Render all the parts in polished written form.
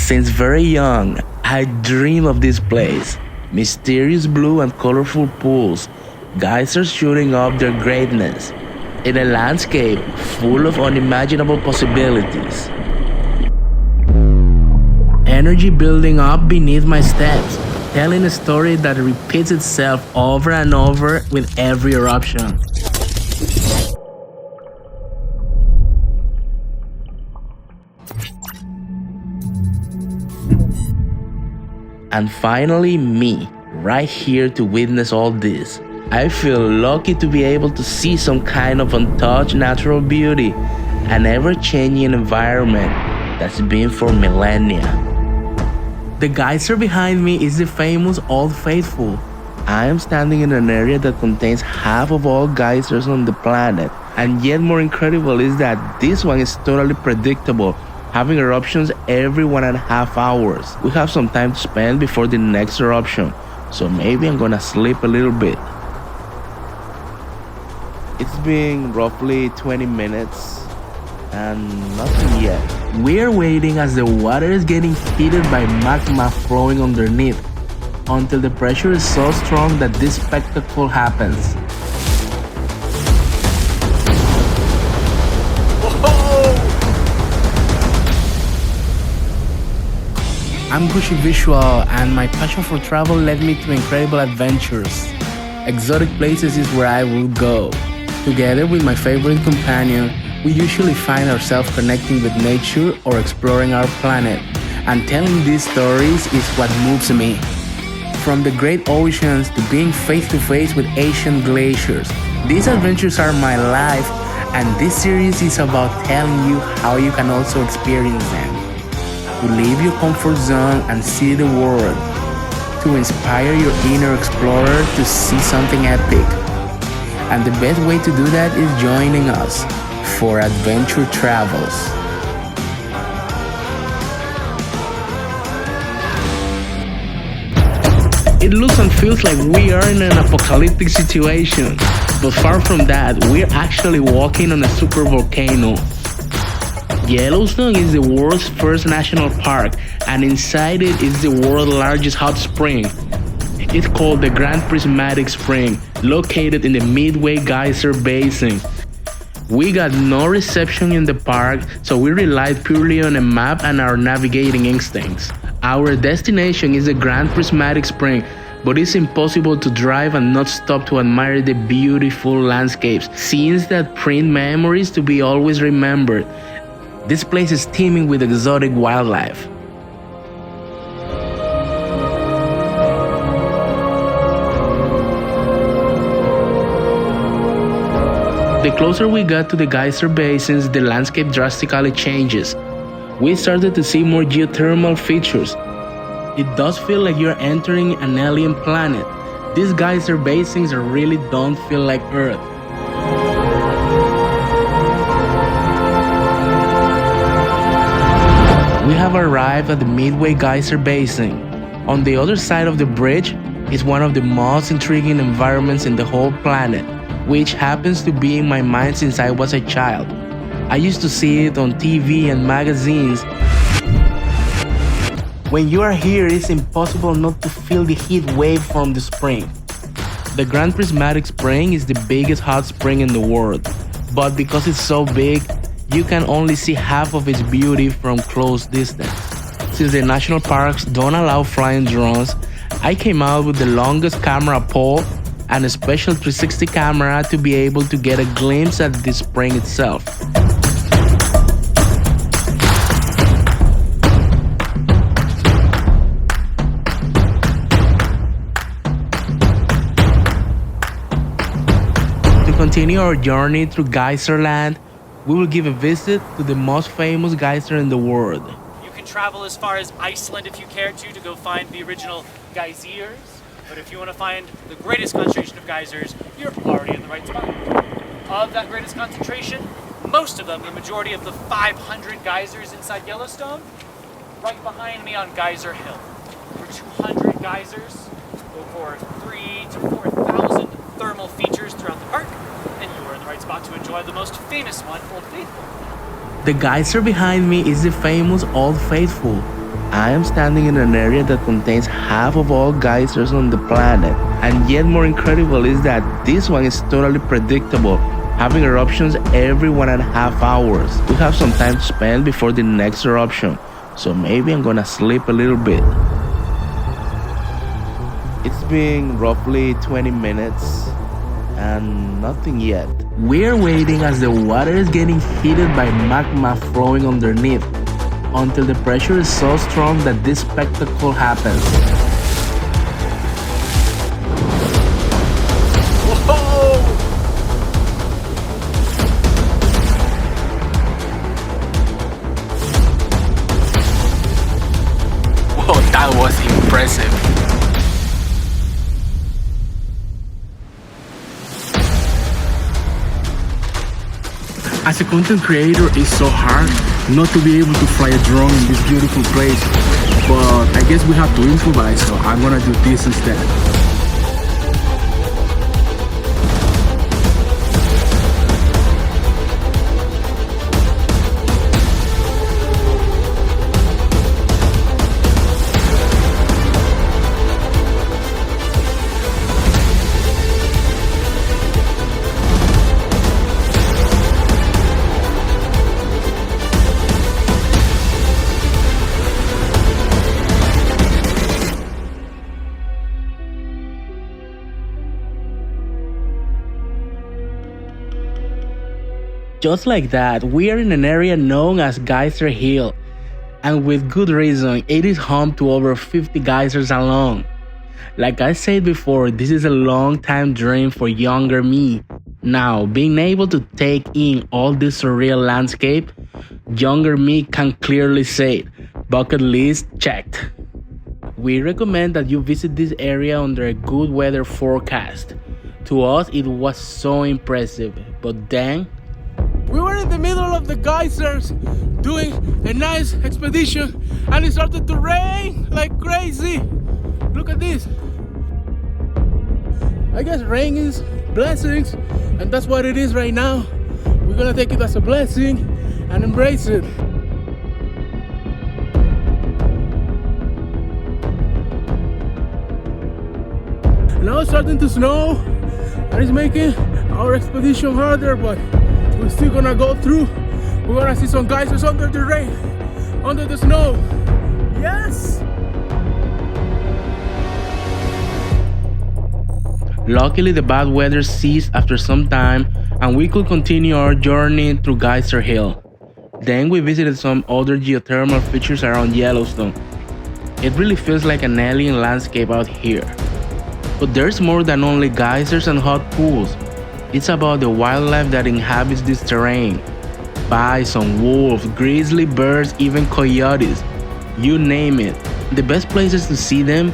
Since very young, I dream of this place. Mysterious blue and colorful pools, geysers shooting up their greatness, in a landscape full of unimaginable possibilities. Energy building up beneath my steps, telling a story that repeats itself over and over with every eruption. And finally, me, right here to witness all this. I feel lucky to be able to see some kind of untouched natural beauty, an ever-changing environment that's been for millennia. The geyser behind me is the famous Old Faithful. I am standing in an area that contains half of all geysers on the planet, and yet more incredible is that this one is totally predictable, having eruptions every 1.5 hours. We have some time to spend before the next eruption, so maybe I'm gonna sleep a little bit. It's been roughly 20 minutes and nothing yet. We're waiting as the water is getting heated by magma flowing underneath until the pressure is so strong that this spectacle happens. I'm Gucci visual, and my passion for travel led me to incredible adventures. Exotic places is where I will go. Together with my favorite companion, we usually find ourselves connecting with nature or exploring our planet, and telling these stories is what moves me. From the great oceans to being face to face with ancient glaciers, these adventures are my life, and this series is about telling you how you can also experience them. To leave your comfort zone and see the world, to inspire your inner explorer to see something epic. And the best way to do that is joining us for Adventure Travels. It looks and feels like we are in an apocalyptic situation, but far from that, we're actually walking on a super volcano. Yellowstone is the world's first national park, and inside it is the world's largest hot spring. It's called the Grand Prismatic Spring, located in the Midway Geyser Basin. We got no reception in the park, so we relied purely on a map and our navigating instincts. Our destination is the Grand Prismatic Spring, but it's impossible to drive and not stop to admire the beautiful landscapes, scenes that print memories to be always remembered. This place is teeming with exotic wildlife. The closer we got to the geyser basins, the landscape drastically changes. We started to see more geothermal features. It does feel like you're entering an alien planet. These geyser basins really don't feel like Earth. We have arrived at the Midway Geyser Basin. On the other side of the bridge is one of the most intriguing environments in the whole planet, which happens to be in my mind since I was a child. I used to see it on TV and magazines. When you are here, it's impossible not to feel the heat wave from the spring. The Grand Prismatic Spring is the biggest hot spring in the world, but because it's so big, you can only see half of its beauty from close distance. Since the national parks don't allow flying drones, I came out with the longest camera pole and a special 360 camera to be able to get a glimpse at the spring itself. To continue our journey through Geyserland, we will give a visit to the most famous geyser in the world. You can travel as far as Iceland if you care to go find the original geysers. But if you want to find the greatest concentration of geysers, you're already in the right spot. Of that greatest concentration, most of them, the majority of the 500 geysers inside Yellowstone, right behind me on Geyser Hill. Over 200 geysers, over 3,000 to 4,000 thermal features throughout the park, and you are in the right spot to enjoy the most famous one, Old Faithful. The geyser behind me is the famous Old Faithful. I am standing in an area that contains half of all geysers on the planet. And yet more incredible is that this one is totally predictable, having eruptions every 1.5 hours. We have some time to spend before the next eruption, so maybe I'm gonna sleep a little bit. It's been roughly 20 minutes and nothing yet. We're waiting as the water is getting heated by magma flowing underneath until the pressure is so strong that this spectacle happens. Whoa! Whoa, that was impressive. As a content creator, it's so hard not to be able to fly a drone in this beautiful place, but I guess we have to improvise, so I'm gonna do this instead. Just like that, we are in an area known as Geyser Hill, and with good reason. It is home to over 50 geysers alone. Like I said before, this is a long time dream for younger me. Now, being able to take in all this surreal landscape, younger me can clearly say, bucket list checked. We recommend that you visit this area under a good weather forecast. To us, it was so impressive, but then we were in the middle of the geysers doing a nice expedition and it started to rain like crazy. Look at this. I guess rain is blessings, and that's what it is right now. We're gonna take it as a blessing and embrace it. Now it's starting to snow and it's making our expedition harder, but we're still gonna go through. We're gonna see some geysers under the rain, under the snow. Yes! Luckily, the bad weather ceased after some time and we could continue our journey through Geyser Hill. Then we visited some other geothermal features around Yellowstone. It really feels like an alien landscape out here. But there's more than only geysers and hot pools. It's about the wildlife that inhabits this terrain. Bison, wolves, grizzly bears, even coyotes. You name it. The best places to see them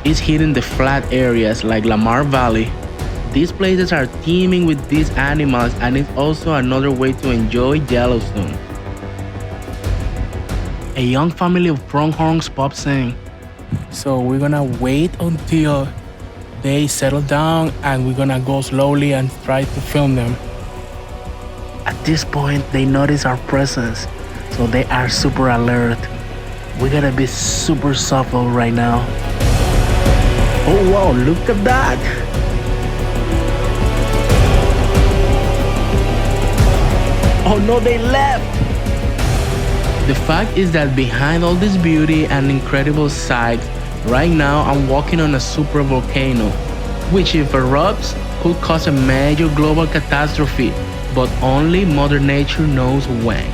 is hidden the flat areas like Lamar Valley. These places are teeming with these animals, and it's also another way to enjoy Yellowstone. A young family of pronghorns pops in. So we're gonna wait until they settle down and we're gonna go slowly and try to film them. At this point, they notice our presence, so they are super alert. We gotta be super subtle right now. Oh wow, look at that! Oh no, they left! The fact is that behind all this beauty and incredible sights, right now I'm walking on a super volcano, which if erupts could cause a major global catastrophe, but only Mother Nature knows when.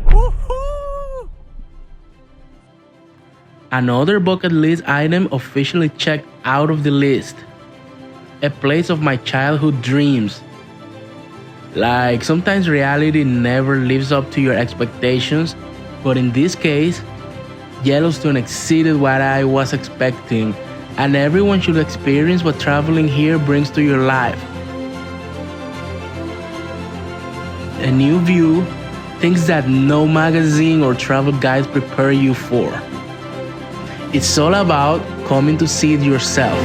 Woohoo! Another bucket list item officially checked out of the list. A place of my childhood dreams. Like, sometimes reality never lives up to your expectations, but in this case, Yellowstone exceeded what I was expecting, and everyone should experience what traveling here brings to your life. A new view, things that no magazine or travel guides prepare you for. It's all about coming to see it yourself.